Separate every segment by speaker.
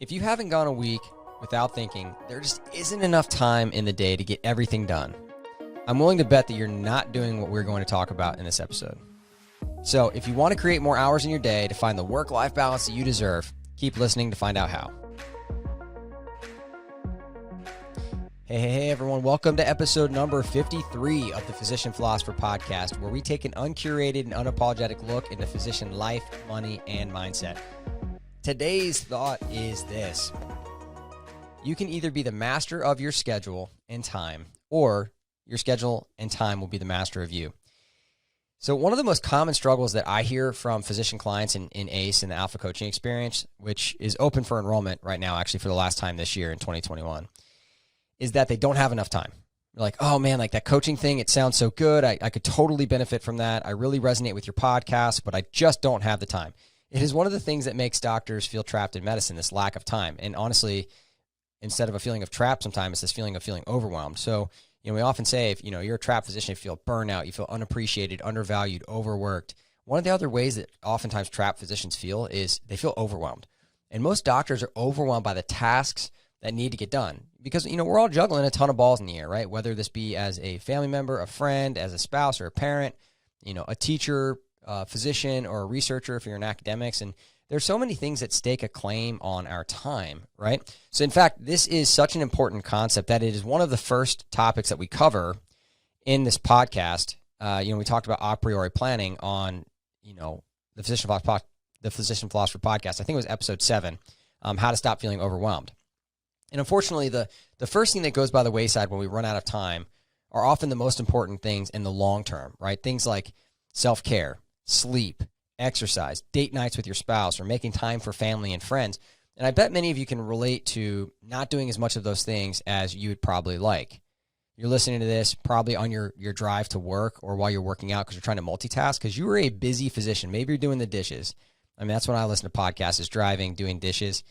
Speaker 1: If you haven't gone a week without thinking, there just isn't enough time in the day to get everything done, I'm willing to bet that you're not doing what we're going to talk about in this episode. So if you want to create more hours in your day to find the work-life balance that you deserve, keep listening to find out how. Hey, everyone. Welcome to episode number 53 of the Physician Philosopher Podcast, where we take an uncurated and unapologetic look into physician life, money, and mindset. Today's thought is this: you can either be the master of your schedule and time, or your schedule and time will be the master of you. So one of the most common struggles that I hear from physician clients in ACE, in the Alpha Coaching Experience, which is open for enrollment right now, actually for the last time this year in 2021, is that they don't have enough time. They're like, oh man, like that coaching thing, it sounds so good. I could totally benefit from that. I really resonate with your podcast, but I just don't have the time. It is one of the things that makes doctors feel trapped in medicine, this lack of time. And honestly, instead of a feeling of trapped, sometimes it's this feeling of feeling overwhelmed. So, we often say if, you're a trapped physician, you feel burnout, you feel unappreciated, undervalued, overworked. One of the other ways that oftentimes trapped physicians feel is they feel overwhelmed. And most doctors are overwhelmed by the tasks that need to get done because, we're all juggling a ton of balls in the air, right? Whether this be as a family member, a friend, as a spouse or a parent, a teacher, a physician, or a researcher if you're in academics. And there's so many things that stake a claim on our time, right? So in fact, this is such an important concept that it is one of the first topics that we cover in this podcast. We talked about a priori planning on, the Physician Philosopher Podcast. I think it was episode 7, how to stop feeling overwhelmed. And unfortunately, the first thing that goes by the wayside when we run out of time are often the most important things in the long term, right? Things like self-care, sleep, exercise, date nights with your spouse, or making time for family and friends. And I bet many of you can relate to not doing as much of those things as you would probably like. You're listening to this probably on your drive to work or while you're working out because you're trying to multitask because you are a busy physician. Maybe you're doing the dishes. I mean, that's when I listen to podcasts, is driving, doing dishes.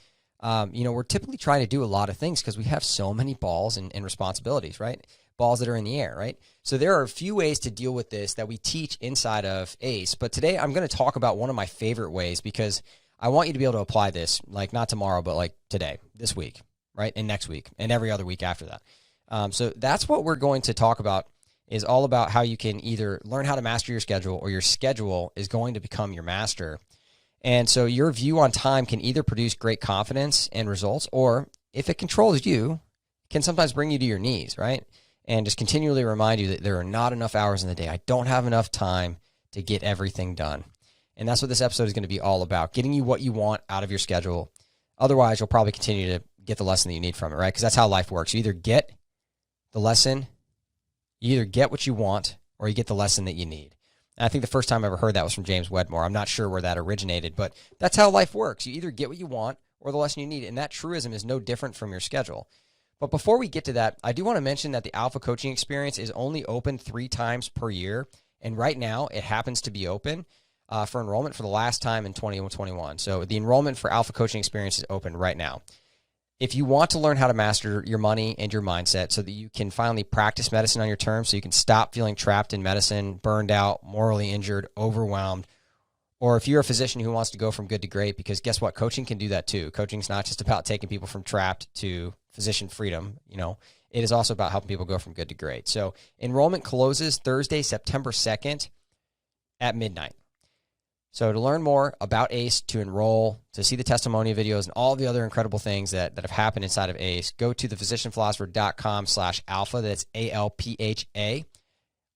Speaker 1: We're typically trying to do a lot of things because we have so many balls and responsibilities, right? Balls that are in the air, right? So there are a few ways to deal with this that we teach inside of ACE. But today I'm going to talk about one of my favorite ways because I want you to be able to apply this, like not tomorrow, but like today, this week, right? And next week and every other week after that. So that's what we're going to talk about, is all about how you can either learn how to master your schedule or your schedule is going to become your master. And so your view on time can either produce great confidence and results, or if it controls you, it can sometimes bring you to your knees, right? And just continually remind you that there are not enough hours in the day. I don't have enough time to get everything done. And that's what this episode is going to be all about, getting you what you want out of your schedule. Otherwise, you'll probably continue to get the lesson that you need from it, right? Because that's how life works. You either get the lesson, you either get what you want, or you get the lesson that you need. And I think the first time I ever heard that was from James Wedmore. I'm not sure where that originated, but that's how life works. You either get what you want or the lesson you need. And that truism is no different from your schedule. But before we get to that, I do want to mention that the Alpha Coaching Experience is only open 3 times per year. And right now, it happens to be open for enrollment for the last time in 2021. So the enrollment for Alpha Coaching Experience is open right now. If you want to learn how to master your money and your mindset so that you can finally practice medicine on your terms, so you can stop feeling trapped in medicine, burned out, morally injured, overwhelmed, or if you're a physician who wants to go from good to great, because guess what? Coaching can do that too. Coaching is not just about taking people from trapped to physician freedom. It is also about helping people go from good to great. So enrollment closes Thursday, September 2nd at midnight. So to learn more about ACE, to enroll, to see the testimonial videos and all the other incredible things that have happened inside of ACE, go to thephysicianphilosopher.com/alpha. That's ALPHA.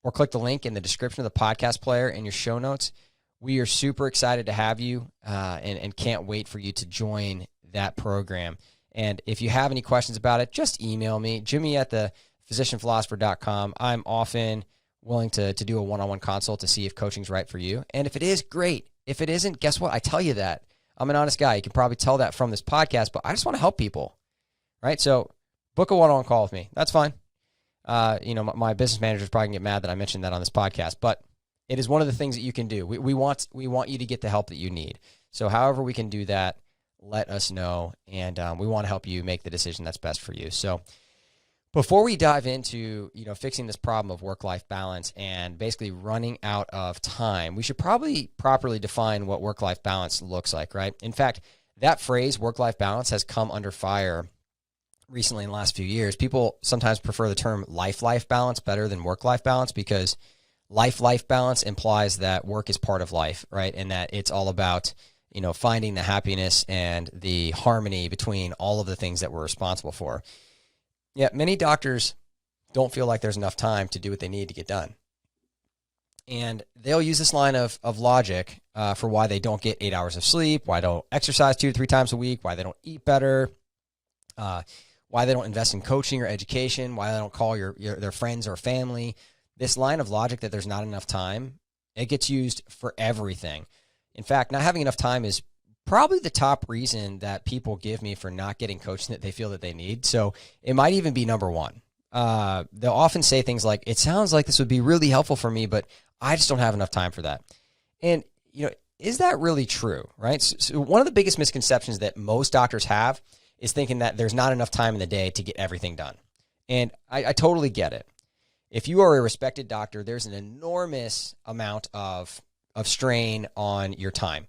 Speaker 1: Or click the link in the description of the podcast player in your show notes. We are super excited to have you and can't wait for you to join that program. And if you have any questions about it, just email me, Jimmy at thephysicianphilosopher.com. I'm often willing to do a one-on-one consult to see if coaching's right for you. And if it is, great. If it isn't, guess what? I tell you that. I'm an honest guy. You can probably tell that from this podcast, but I just want to help people, right? So book a one-on-one call with me. That's fine. My business manager is probably going to get mad that I mentioned that on this podcast, but it is one of the things that you can do. We want you to get the help that you need. So however we can do that, let us know, and we want to help you make the decision that's best for you. So before we dive into, fixing this problem of work-life balance and basically running out of time, we should probably properly define what work-life balance looks like, right? In fact, That phrase, work-life balance, has come under fire recently in the last few years. People sometimes prefer the term life-life balance better than work-life balance because life-life balance implies that work is part of life, right? And that it's all about, finding the happiness and the harmony between all of the things that we're responsible for. Yet many doctors don't feel like there's enough time to do what they need to get done. And they'll use this line of logic for why they don't get 8 hours of sleep, why they don't exercise 2 to 3 times a week, why they don't eat better, why they don't invest in coaching or education, why they don't call their friends or family. This line of logic that there's not enough time, it gets used for everything. In fact, not having enough time is probably the top reason that people give me for not getting coaching that they feel that they need. So it might even be number one. They'll often say things like, it sounds like this would be really helpful for me, but I just don't have enough time for that. And, is that really true, right? So one of the biggest misconceptions that most doctors have is thinking that there's not enough time in the day to get everything done. And I totally get it. If you are a respected doctor, there's an enormous amount of strain on your time,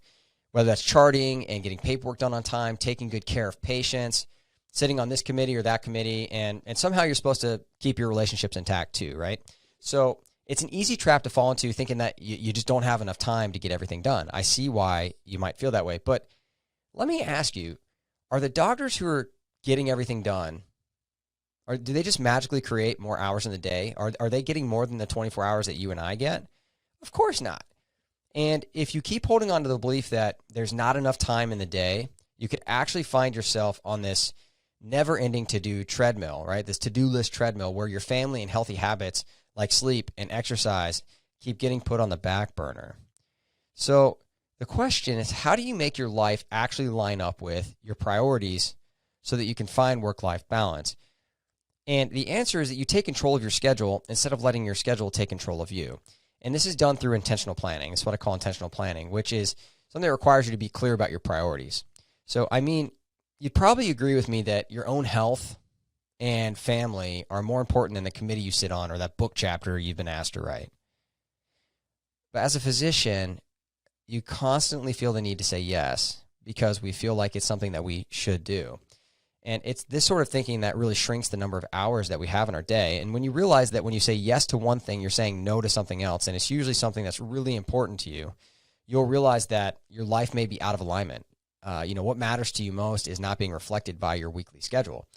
Speaker 1: whether that's charting and getting paperwork done on time, taking good care of patients, sitting on this committee or that committee, and somehow you're supposed to keep your relationships intact too, right? So it's an easy trap to fall into, thinking that you just don't have enough time to get everything done. I see why you might feel that way, but let me ask you, are the doctors who are getting everything done, or do they just magically create more hours in the day? Are they getting more than the 24 hours that you and I get? Of course not. And if you keep holding on to the belief that there's not enough time in the day, you could actually find yourself on this never-ending to-do treadmill, right? This to-do list treadmill where your family and healthy habits like sleep and exercise keep getting put on the back burner. So the question is, how do you make your life actually line up with your priorities so that you can find work-life balance? And the answer is that you take control of your schedule instead of letting your schedule take control of you. And this is done through intentional planning. It's what I call intentional planning, which is something that requires you to be clear about your priorities. So, you'd probably agree with me that your own health and family are more important than the committee you sit on or that book chapter you've been asked to write. But as a physician, you constantly feel the need to say yes because we feel like it's something that we should do. And it's this sort of thinking that really shrinks the number of hours that we have in our day. And when you realize that when you say yes to one thing, you're saying no to something else, and it's usually something that's really important to you, you'll realize that your life may be out of alignment. What matters to you most is not being reflected by your weekly schedule.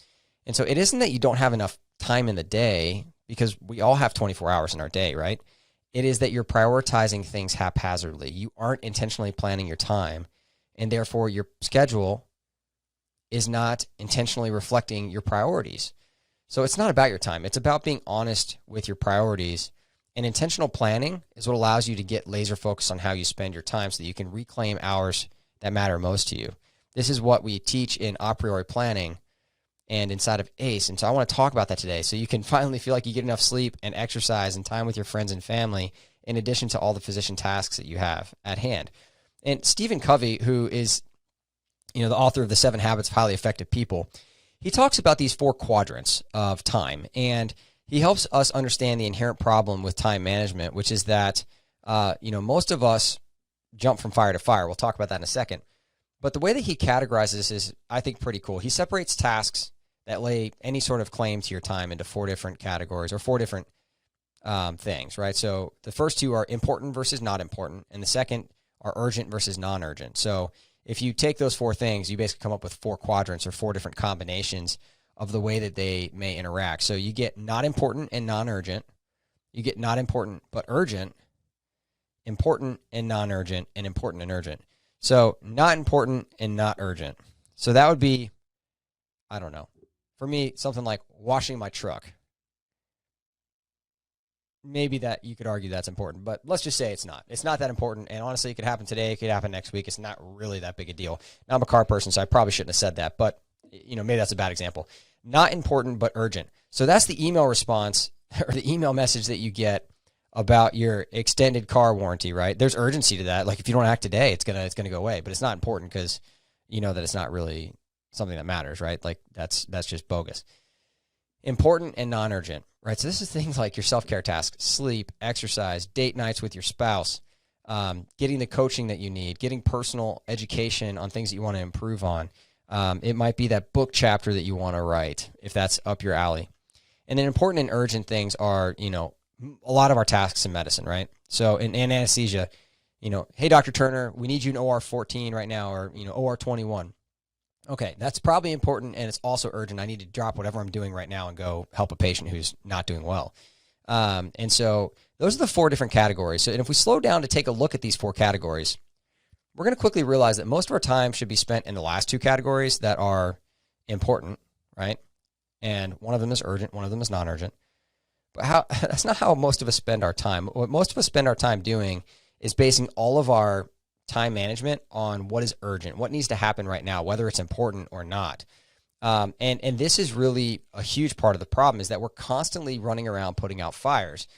Speaker 1: And so it isn't that you don't have enough time in the day, because we all have 24 hours in our day, right? It is that you're prioritizing things haphazardly. You aren't intentionally planning your time, and therefore your schedule is not intentionally reflecting your priorities. So it's not about your time. It's about being honest with your priorities. And intentional planning is what allows you to get laser focused on how you spend your time so that you can reclaim hours that matter most to you. This is what we teach in a priori planning and inside of ACE. And so I want to talk about that today so you can finally feel like you get enough sleep and exercise and time with your friends and family in addition to all the physician tasks that you have at hand. And Stephen Covey, who is the author of The 7 Habits of Highly Effective People, he talks about these 4 quadrants of time. And he helps us understand the inherent problem with time management, which is that, most of us jump from fire to fire. We'll talk about that in a second. But the way that he categorizes this is, I think, pretty cool. He separates tasks that lay any sort of claim to your time into 4 different categories or 4 different things, right? So the first 2 are important versus not important, and the second are urgent versus non-urgent. So if you take those 4 things, you basically come up with 4 quadrants or 4 different combinations of the way that they may interact. So you get not important and non-urgent. You get not important but urgent, important and non-urgent, and important and urgent. So not important and not urgent. So that would be, I don't know, for me, something like washing my truck. Maybe that you could argue that's important, but let's just say it's not. It's not that important, and honestly, it could happen today. It could happen next week. It's not really that big a deal. Now, I'm a car person, so I probably shouldn't have said that, but maybe that's a bad example. Not important, but urgent. So that's the email response or the email message that you get about your extended car warranty, right? There's urgency to that. Like if you don't act today, it's gonna go away, but it's not important because you know that it's not really something that matters, right? Like that's just bogus. Important and non-urgent, right? So this is things like your self-care tasks, sleep, exercise, date nights with your spouse, getting the coaching that you need, getting personal education on things that you want to improve on. It might be that book chapter that you want to write, if that's up your alley. And then important and urgent things are, a lot of our tasks in medicine, right? So in anesthesia, hey, Dr. Turner, we need you in OR 14 right now, or, OR 21. Okay, that's probably important, and it's also urgent. I need to drop whatever I'm doing right now and go help a patient who's not doing well. And so those are the 4 different categories. So, and if we slow down to take a look at these 4 categories, we're going to quickly realize that most of our time should be spent in the last 2 categories that are important, right? And one of them is urgent, one of them is non-urgent. But that's not how most of us spend our time. What most of us spend our time doing is basing all of our time management on what is urgent, what needs to happen right now, whether it's important or not. And this is really a huge part of the problem, is that we're constantly running around putting out fires.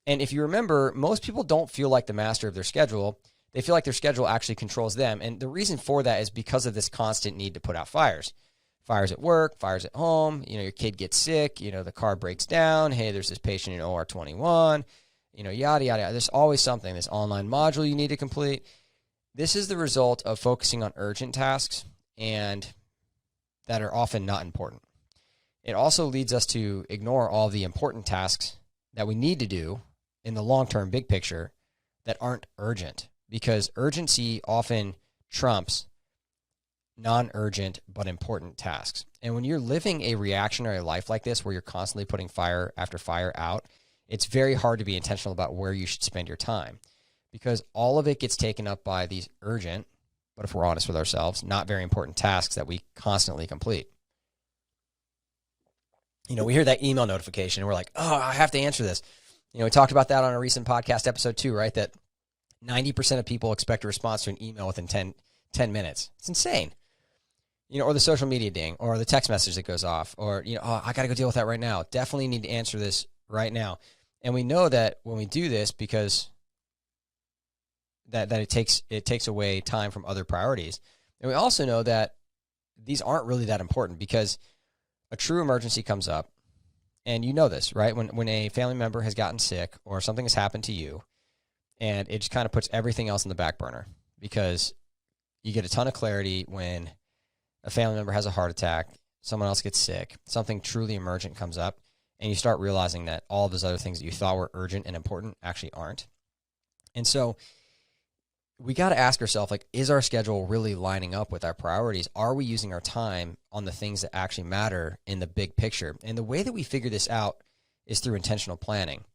Speaker 1: And if you remember, most people don't feel like the master of their schedule. They feel like their schedule actually controls them. And the reason for that is because of this constant need to put out fires. Fires at work, fires at home, your kid gets sick, the car breaks down, hey, there's this patient in OR 21, yada, yada, yada. There's always something, this online module you need to complete. This is the result of focusing on urgent tasks and that are often not important. It also leads us to ignore all the important tasks that we need to do in the long-term big picture that aren't urgent, because urgency often trumps non-urgent but important tasks. And when you're living a reactionary life like this, where you're constantly putting fire after fire out, it's very hard to be intentional about where you should spend your time, because all of it gets taken up by these urgent, but if we're honest with ourselves, not very important tasks that we constantly complete. We hear that email notification and we're like, oh, I have to answer this. We talked about that on a recent podcast episode too, right? That 90% of people expect a response to an email within 10 minutes. It's insane. Or the social media ding, or the text message that goes off, or, oh, I got to go deal with that right now. Definitely need to answer this right now. And we know that when we do this, because that it takes away time from other priorities. And we also know that these aren't really that important, because a true emergency comes up, and you know this, right? When a family member has gotten sick or something has happened to you, and it just kind of puts everything else in the back burner, because you get a ton of clarity when a family member has a heart attack, someone else gets sick, something truly emergent comes up, and you start realizing that all of those other things that you thought were urgent and important actually aren't. And so we got to ask ourselves, is our schedule really lining up with our priorities? Are we using our time on the things that actually matter in the big picture? And the way that we figure this out is through intentional planning.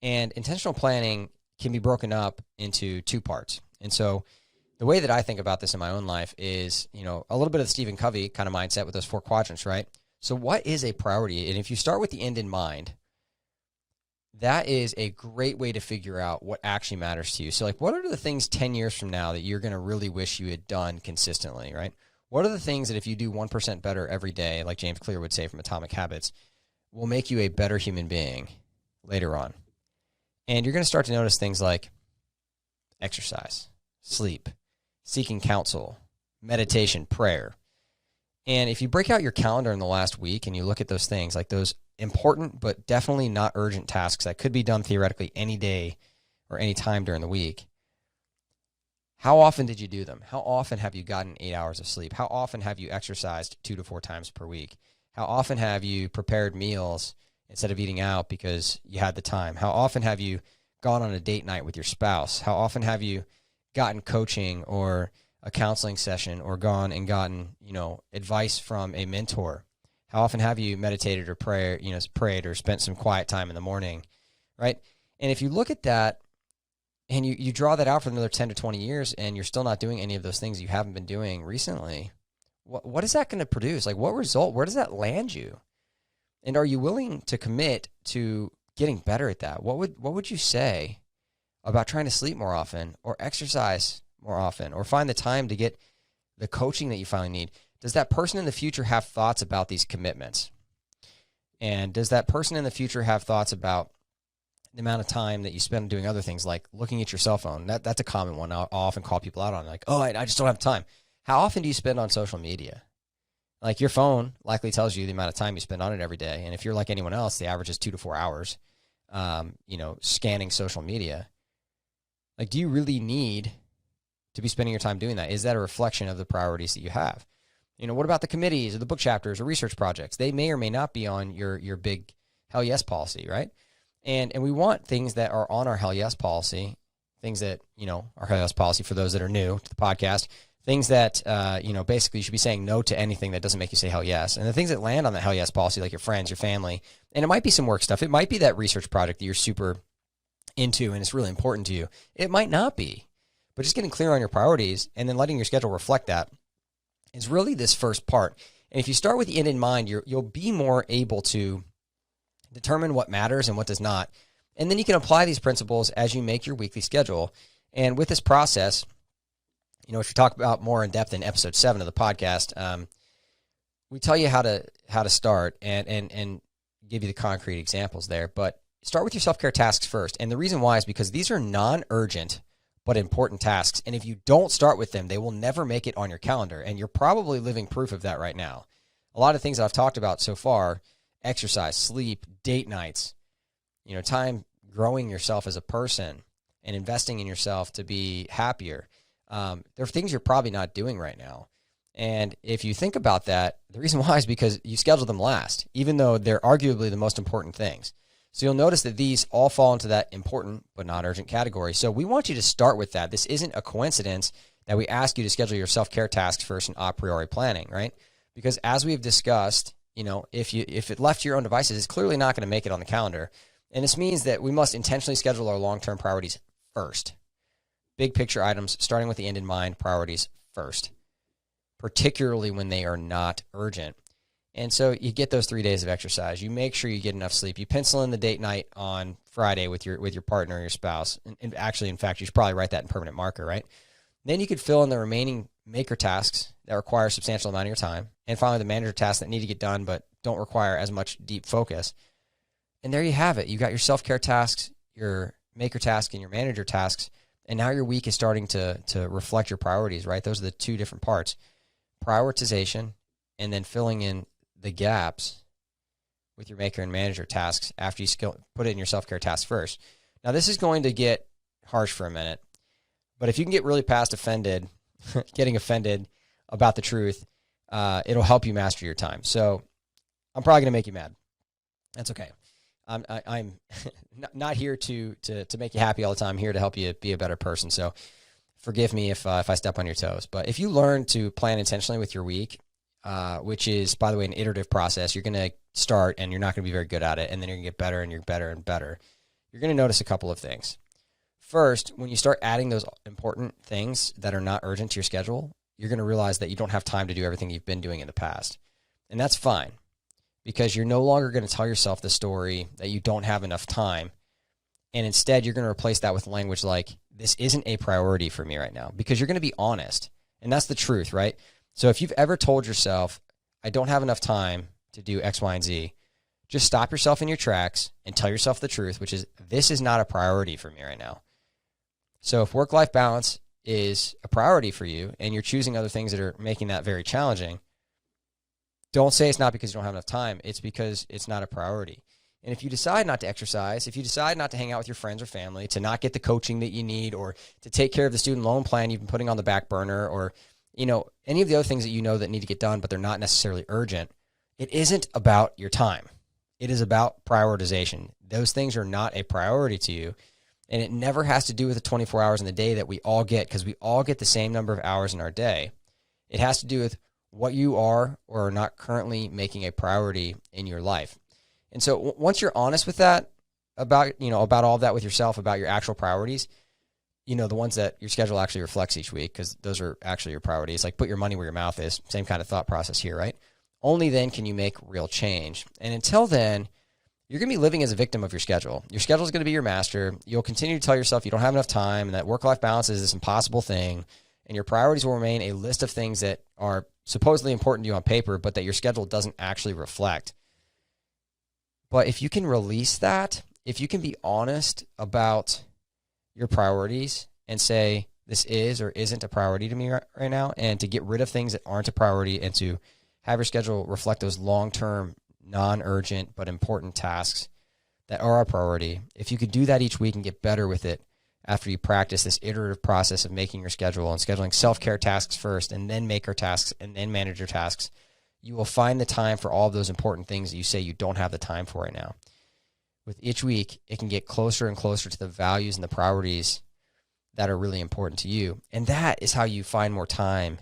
Speaker 1: And intentional planning can be broken up into 2 parts. And so the way that I think about this in my own life is, a little bit of the Stephen Covey kind of mindset with those 4 quadrants, right? So what is a priority? And if you start with the end in mind, that is a great way to figure out what actually matters to you. So what are the things 10 years from now that you're going to really wish you had done consistently, right? What are the things that if you do 1% better every day, like James Clear would say from Atomic Habits, will make you a better human being later on? And you're going to start to notice things like exercise, sleep, seeking counsel, meditation, prayer. And if you break out your calendar in the last week and you look at those things, like those important but definitely not urgent tasks that could be done theoretically any day or any time during the week, how often did you do them? How often have you gotten 8 hours of sleep? How often have you exercised 2 to 4 times per week? How often have you prepared meals instead of eating out because you had the time? How often have you gone on a date night with your spouse? How often have you gotten coaching or a counseling session, or gone and gotten, advice from a mentor? How often have you meditated or prayed or spent some quiet time in the morning, right? And if you look at that and you draw that out for another 10 to 20 years and you're still not doing any of those things you haven't been doing recently, what is that going to produce? What result, where does that land you? And are you willing to commit to getting better at that? What would you say about trying to sleep more often, or exercise more often, or find the time to get the coaching that you finally need? Does that person in the future have thoughts about these commitments? And does that person in the future have thoughts about the amount of time that you spend doing other things, like looking at your cell phone? That's a common one. I'll often call people out on, like, oh, I just don't have time. How often do you spend on social media? Like, your phone likely tells you the amount of time you spend on it every day. And if you're like anyone else, the average is 2 to 4 hours, scanning social media. Like, do you really need to be spending your time doing that? Is that a reflection of the priorities that you have? What about the committees or the book chapters or research projects? They may or may not be on your big hell yes policy, right? And we want things that are on our hell yes policy, things that, our hell yes policy for those that are new to the podcast, things that, basically you should be saying no to anything that doesn't make you say hell yes. And the things that land on the hell yes policy, like your friends, your family, and it might be some work stuff. It might be that research project that you're super into and it's really important to you. It might not be, but just getting clear on your priorities and then letting your schedule reflect that is really this first part. And if you start with the end in mind, you'll be more able to determine what matters and what does not. And then you can apply these principles as you make your weekly schedule. And with this process, which we talk about more in depth in episode 7 of the podcast, we tell you how to start and give you the concrete examples there. But start with your self-care tasks first. And the reason why is because these are non-urgent but important tasks. And if you don't start with them, they will never make it on your calendar. And you're probably living proof of that right now. A lot of things that I've talked about so far, exercise, sleep, date nights, time growing yourself as a person and investing in yourself to be happier. There are things you're probably not doing right now. And if you think about that, the reason why is because you scheduled them last, even though they're arguably the most important things. So you'll notice that these all fall into that important but not urgent category. So we want you to start with that. This isn't a coincidence that we ask you to schedule your self-care tasks first in a priori planning, right? Because as we've discussed, if it left to your own devices, it's clearly not going to make it on the calendar. And this means that we must intentionally schedule our long-term priorities first. Big picture items, starting with the end in mind, priorities first, particularly when they are not urgent. And so you get those 3 days of exercise. You make sure you get enough sleep. You pencil in the date night on Friday with your partner or your spouse. And actually, in fact, you should probably write that in permanent marker, right? Then you could fill in the remaining maker tasks that require a substantial amount of your time. And finally, the manager tasks that need to get done but don't require as much deep focus. And there you have it. You got your self-care tasks, your maker task, and your manager tasks. And now your week is starting to reflect your priorities, right? Those are the two different parts. Prioritization and then filling in the gaps with your maker and manager tasks after you put it in your self-care tasks first. Now, this is going to get harsh for a minute, but if you can get really past getting offended about the truth, it'll help you master your time. So I'm probably going to make you mad. That's okay. I'm not here to make you happy all the time. I'm here to help you be a better person. So forgive me if I step on your toes. But if you learn to plan intentionally with your week, which is, by the way, an iterative process, you're going to start and you're not going to be very good at it. And then you're going to get better and you're better and better. You're going to notice a couple of things. First, when you start adding those important things that are not urgent to your schedule, you're going to realize that you don't have time to do everything you've been doing in the past. And that's fine, because you're no longer going to tell yourself the story that you don't have enough time. And instead, you're going to replace that with language like, this isn't a priority for me right now, because you're going to be honest. And that's the truth, right? So if you've ever told yourself, I don't have enough time to do X, Y, and Z, just stop yourself in your tracks and tell yourself the truth, which is, this is not a priority for me right now. So if work-life balance is a priority for you and you're choosing other things that are making that very challenging, don't say it's not because you don't have enough time. It's because it's not a priority. And if you decide not to exercise, if you decide not to hang out with your friends or family, to not get the coaching that you need, or to take care of the student loan plan you've been putting on the back burner, or any of the other things that that need to get done, but they're not necessarily urgent, it isn't about your time. It is about prioritization. Those things are not a priority to you. And it never has to do with the 24 hours in the day that we all get, because we all get the same number of hours in our day. It has to do with what you are or are not currently making a priority in your life. And so once you're honest with that, about all of that with yourself, about your actual priorities, the ones that your schedule actually reflects each week, because those are actually your priorities. Like, put your money where your mouth is. Same kind of thought process here, right? Only then can you make real change. And until then, you're going to be living as a victim of your schedule. Your schedule is going to be your master. You'll continue to tell yourself you don't have enough time and that work-life balance is this impossible thing. And your priorities will remain a list of things that are supposedly important to you on paper, but that your schedule doesn't actually reflect. But if you can release that, if you can be honest about your priorities and say, this is or isn't a priority to me right now, and to get rid of things that aren't a priority and to have your schedule reflect those long-term, non-urgent but important tasks that are a priority. If you could do that each week and get better with it, after you practice this iterative process of making your schedule and scheduling self-care tasks first and then maker tasks and then manager tasks, you will find the time for all of those important things that you say you don't have the time for right now. With each week, it can get closer and closer to the values and the priorities that are really important to you. And that is how you find more time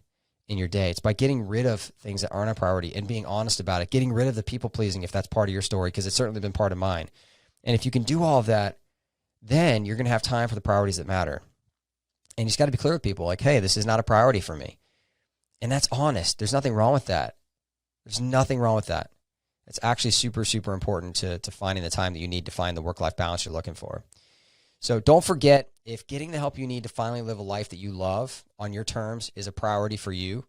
Speaker 1: in your day. It's by getting rid of things that aren't a priority and being honest about it, getting rid of the people pleasing if that's part of your story, because it's certainly been part of mine. And if you can do all of that, then you're going to have time for the priorities that matter. And you just got to be clear with people like, hey, this is not a priority for me. And that's honest. There's nothing wrong with that. There's nothing wrong with that. It's actually super, super important to finding the time that you need to find the work-life balance you're looking for. So don't forget, if getting the help you need to finally live a life that you love on your terms is a priority for you,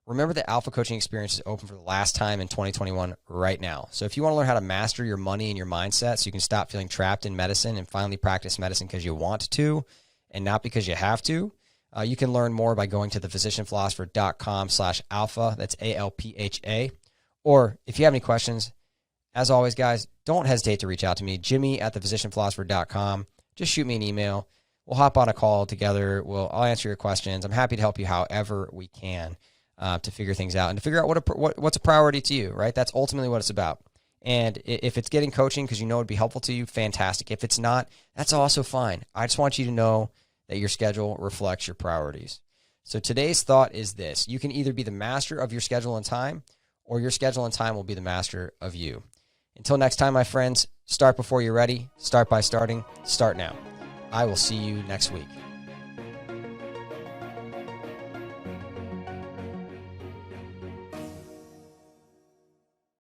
Speaker 1: remember that Alpha Coaching Experience is open for the last time in 2021 right now. So if you want to learn how to master your money and your mindset so you can stop feeling trapped in medicine and finally practice medicine because you want to and not because you have to, you can learn more by going to thephysicianphilosopher.com/alpha. That's ALPHA. Or if you have any questions, as always, guys, don't hesitate to reach out to me, Jimmy@thephysicianphilosopher.com. Just shoot me an email. We'll hop on a call together. I'll answer your questions. I'm happy to help you however we can to figure things out and to figure out what's a priority to you, right? That's ultimately what it's about. And if it's getting coaching because you know it'd be helpful to you, fantastic. If it's not, that's also fine. I just want you to know that your schedule reflects your priorities. So today's thought is this: you can either be the master of your schedule and time, or your schedule and time will be the master of you. Until next time, my friends, start before you're ready. Start by starting. Start now. I will see you next week.